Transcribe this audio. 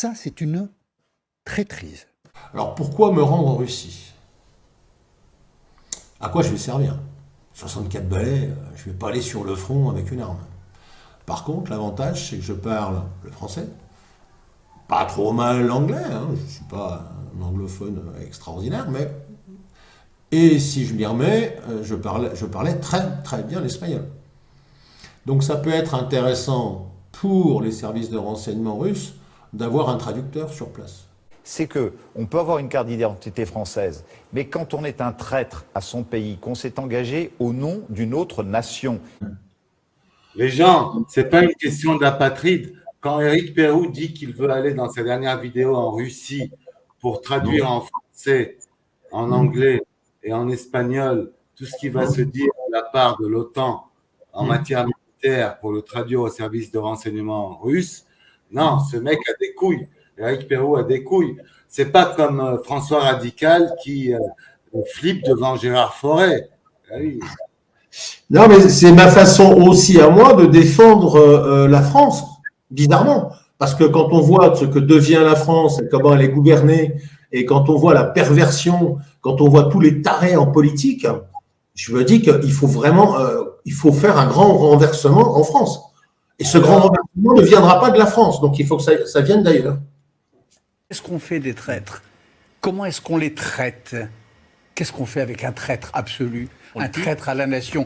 Ça, c'est une traîtrise. Alors pourquoi me rendre en Russie? À quoi je vais servir? 64 balais, je vais pas aller sur le front avec une arme. Par contre, l'avantage, c'est que je parle le français, pas trop mal l'anglais, hein, je suis pas un anglophone extraordinaire, mais... Et si je m'y remets, je parlais très très bien l'espagnol. Donc ça peut être intéressant pour les services de renseignement russes d'avoir un traducteur sur place. C'est que on peut avoir une carte d'identité française, mais quand on est un traître à son pays, qu'on s'est engagé au nom d'une autre nation. Les gens, c'est pas une question d'apatride. Quand Éric Pérou dit qu'il veut aller dans sa dernière vidéo en Russie pour traduire en français, en anglais et en espagnol tout ce qui va se dire de la part de l'OTAN en matière militaire pour le traduire au service de renseignement russe, non, ce mec a des couilles. Éric Pérou a des couilles. C'est pas comme François Radical qui flippe devant Gérard Fauré. Ah oui. Non, mais c'est ma façon aussi à moi de défendre la France, bizarrement. Parce que quand on voit ce que devient la France, et comment elle est gouvernée, et quand on voit la perversion, quand on voit tous les tarés en politique, je me dis qu'il faut vraiment, il faut faire un grand renversement en France. Et ce grand renversement ne viendra pas de la France, donc il faut que ça vienne d'ailleurs. Qu'est-ce qu'on fait des traîtres? Comment est-ce qu'on les traite? Qu'est-ce qu'on fait avec un traître absolu, un traître à la nation?